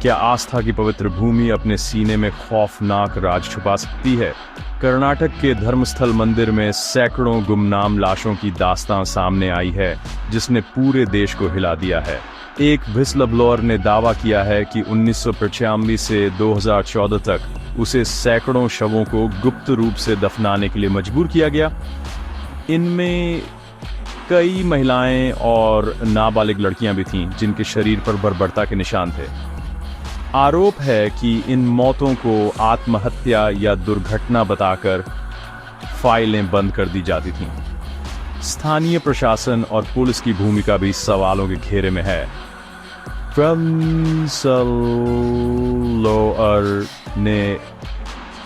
क्या आस्था की पवित्र भूमि अपने सीने में खौफनाक राज छुपा सकती है? कर्नाटक के धर्मस्थल मंदिर में सैकड़ों गुमनाम लाशों की दास्तां सामने आई है, जिसने पूरे देश को हिला दिया है। एक व्हिसलब्लोअर ने दावा किया है कि 1995 से 2014 तक उसे सैकड़ों शवों को गुप्त रूप से दफनाने के लिए मजबूर किया गया। इनमें कई महिलाएं और नाबालिग लड़कियां भी थीं, जिनके शरीर पर बर्बरता के निशान थे। आरोप है कि इन मौतों को आत्महत्या या दुर्घटना बताकर फाइलें बंद कर दी जाती थीं। स्थानीय प्रशासन और पुलिस की भूमिका भी सवालों के घेरे में है। व्हिसलब्लोअर ने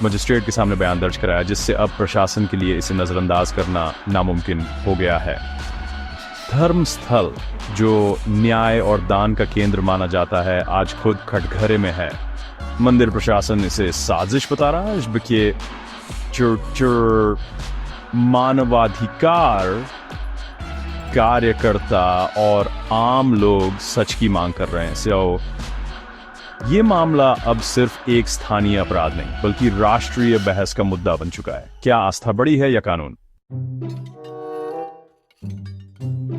मजिस्ट्रेट के सामने बयान दर्ज कराया, जिससे अब प्रशासन के लिए इसे नजरअंदाज करना नामुमकिन हो गया है। धर्मस्थल, जो न्याय और दान का केंद्र माना जाता है, आज खुद कटघरे में है। मंदिर प्रशासन इसे साजिश बता रहा है, जबकि मानवाधिकार कार्यकर्ता और आम लोग सच की मांग कर रहे हैं। ये मामला अब सिर्फ एक स्थानीय अपराध नहीं, बल्कि राष्ट्रीय बहस का मुद्दा बन चुका है। क्या आस्था बड़ी है या कानून?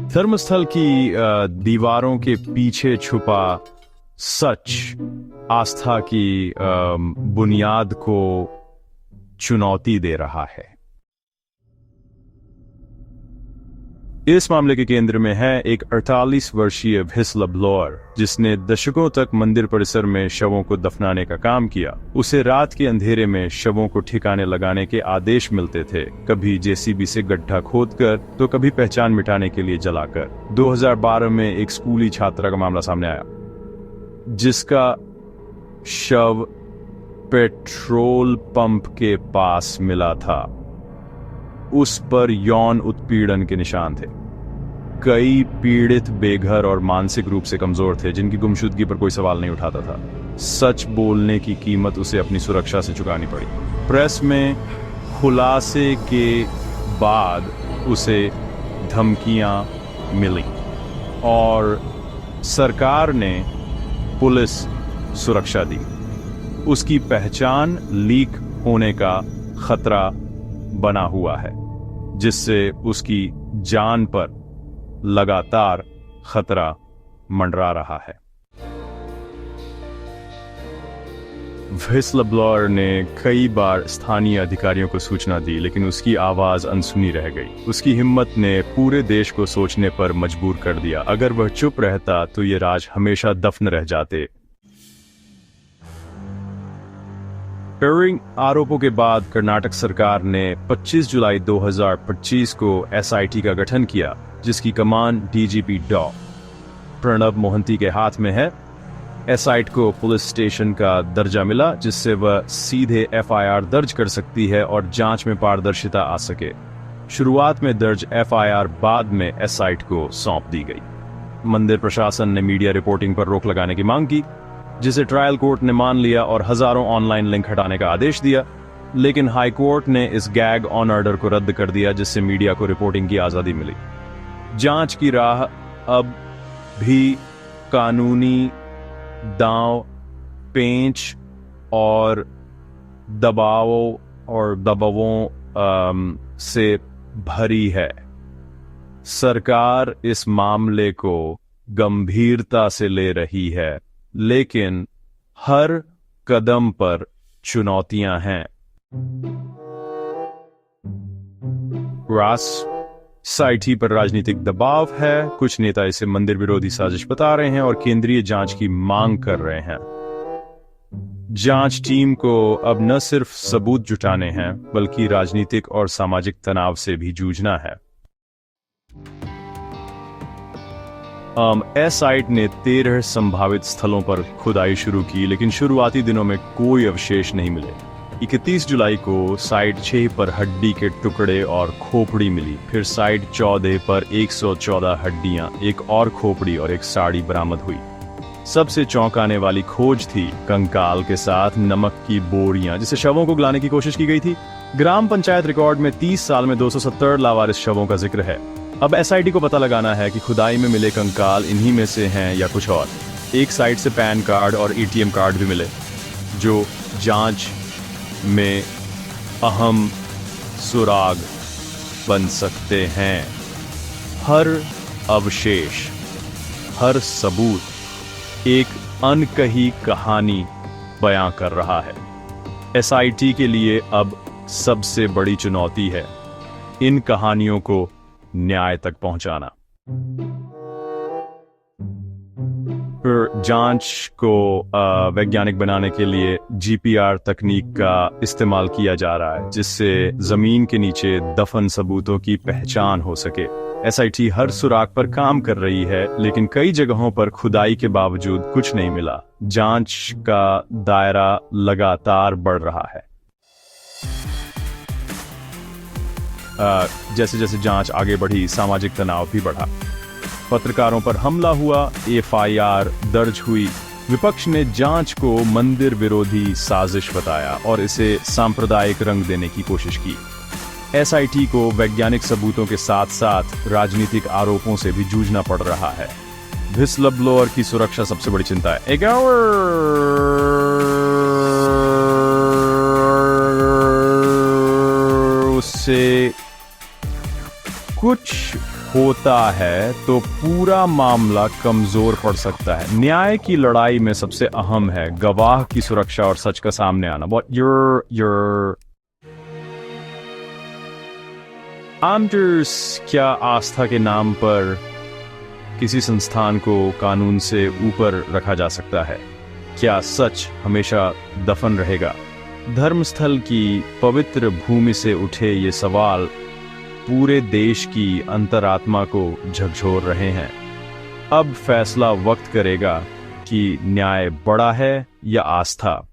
धर्मस्थल की दीवारों के पीछे छुपा सच आस्था की बुनियाद को चुनौती दे रहा है। इस मामले के केंद्र में है एक 48 वर्षीय व्हिसलब्लोअर, जिसने दशकों तक मंदिर परिसर में शवों को दफनाने का काम किया। उसे रात के अंधेरे में शवों को ठिकाने लगाने के आदेश मिलते थे, कभी जेसीबी से गड्ढा खोदकर तो कभी पहचान मिटाने के लिए जलाकर। 2012 में एक स्कूली छात्रा का मामला सामने आया, जिसका शव पेट्रोल पंप के पास मिला था। उस पर यौन उत्पीड़न के निशान थे। कई पीड़ित बेघर और मानसिक रूप से कमजोर थे, जिनकी गुमशुदगी पर कोई सवाल नहीं उठाता था। सच बोलने की कीमत उसे अपनी सुरक्षा से चुकानी पड़ी। प्रेस में खुलासे के बाद उसे धमकियां मिली और सरकार ने पुलिस सुरक्षा दी। उसकी पहचान लीक होने का खतरा बना हुआ है, जिससे उसकी जान पर लगातार खतरा मंडरा रहा है। व्हिसलब्लोअर ने कई बार स्थानीय अधिकारियों को सूचना दी, लेकिन उसकी आवाज अनसुनी रह गई। उसकी हिम्मत ने पूरे देश को सोचने पर मजबूर कर दिया। अगर वह चुप रहता तो ये राज हमेशा दफन रह जाते। आरोपों के बाद कर्नाटक सरकार ने 25 जुलाई 2025 को एसआईटी का गठन किया, जिसकी कमान डीजीपी डॉ. प्रणब मोहंती के हाथ में है। एसआईटी को पुलिस स्टेशन का दर्जा मिला, जिससे वह सीधे एफआईआर दर्ज कर सकती है और जांच में पारदर्शिता आ सके। शुरुआत में दर्ज एफआईआर बाद में एसआईटी को सौंप दी गई। मंदिर प्रशासन ने मीडिया रिपोर्टिंग पर रोक लगाने की मांग की, जिसे ट्रायल कोर्ट ने मान लिया और हजारों ऑनलाइन लिंक हटाने का आदेश दिया। लेकिन हाई कोर्ट ने इस गैग ऑन ऑर्डर को रद्द कर दिया, जिससे मीडिया को रिपोर्टिंग की आजादी मिली। जांच की राह अब भी कानूनी दांव पेंच और दबावों से भरी है। सरकार इस मामले को गंभीरता से ले रही है, लेकिन हर कदम पर चुनौतियां हैं। एसआईटी पर राजनीतिक दबाव है। कुछ नेता इसे मंदिर विरोधी साजिश बता रहे हैं और केंद्रीय जांच की मांग कर रहे हैं। जांच टीम को अब न सिर्फ सबूत जुटाने हैं, बल्कि राजनीतिक और सामाजिक तनाव से भी जूझना है। एसआईटी ने 13 संभावित स्थलों पर खुदाई शुरू की, लेकिन शुरुआती दिनों में कोई अवशेष नहीं मिले। 31 जुलाई को साइट 6 पर हड्डी के टुकड़े और खोपड़ी मिली। फिर साइट 14 पर 114 हड्डियां, एक और खोपड़ी और एक साड़ी बरामद हुई। सबसे चौंकाने वाली खोज थी कंकाल के साथ नमक की बोरियां, जिसे शवों को गलाने की कोशिश की गई थी। ग्राम पंचायत रिकॉर्ड में 30 साल में 270 लावारिस शवों का जिक्र है। अब एसआईटी को पता लगाना है कि खुदाई में मिले कंकाल इन्हीं में से हैं या कुछ और। एक साइड से पैन कार्ड और एटीएम कार्ड भी मिले, जो जांच में अहम सुराग बन सकते हैं। हर अवशेष, हर सबूत एक अनकही कहानी बयां कर रहा है। एसआईटी के लिए अब सबसे बड़ी चुनौती है इन कहानियों को न्याय तक पहुंचाना। जांच को वैज्ञानिक बनाने के लिए जीपीआर तकनीक का इस्तेमाल किया जा रहा है, जिससे जमीन के नीचे दफन सबूतों की पहचान हो सके। एसआईटी हर सुराग पर काम कर रही है, लेकिन कई जगहों पर खुदाई के बावजूद कुछ नहीं मिला। जांच का दायरा लगातार बढ़ रहा है। जैसे जैसे जांच आगे बढ़ी, सामाजिक तनाव भी बढ़ा। पत्रकारों पर हमला हुआ, एफआईआर दर्ज हुई। विपक्ष ने जांच को मंदिर विरोधी साजिश बताया और इसे सांप्रदायिक रंग देने की कोशिश की। एसआईटी को वैज्ञानिक सबूतों के साथ साथ राजनीतिक आरोपों से भी जूझना पड़ रहा है। व्हिसलब्लोअर की सुरक्षा सबसे बड़ी चिंता है। उससे कुछ होता है तो पूरा मामला कमजोर पड़ सकता है। न्याय की लड़ाई में सबसे अहम है गवाह की सुरक्षा और सच का सामने आना। आमटर्स, क्या आस्था के नाम पर किसी संस्थान को कानून से ऊपर रखा जा सकता है? क्या सच हमेशा दफन रहेगा? धर्मस्थल की पवित्र भूमि से उठे ये सवाल पूरे देश की अंतरात्मा को झकझोर रहे हैं। अब फैसला वक्त करेगा कि न्याय बड़ा है या आस्था।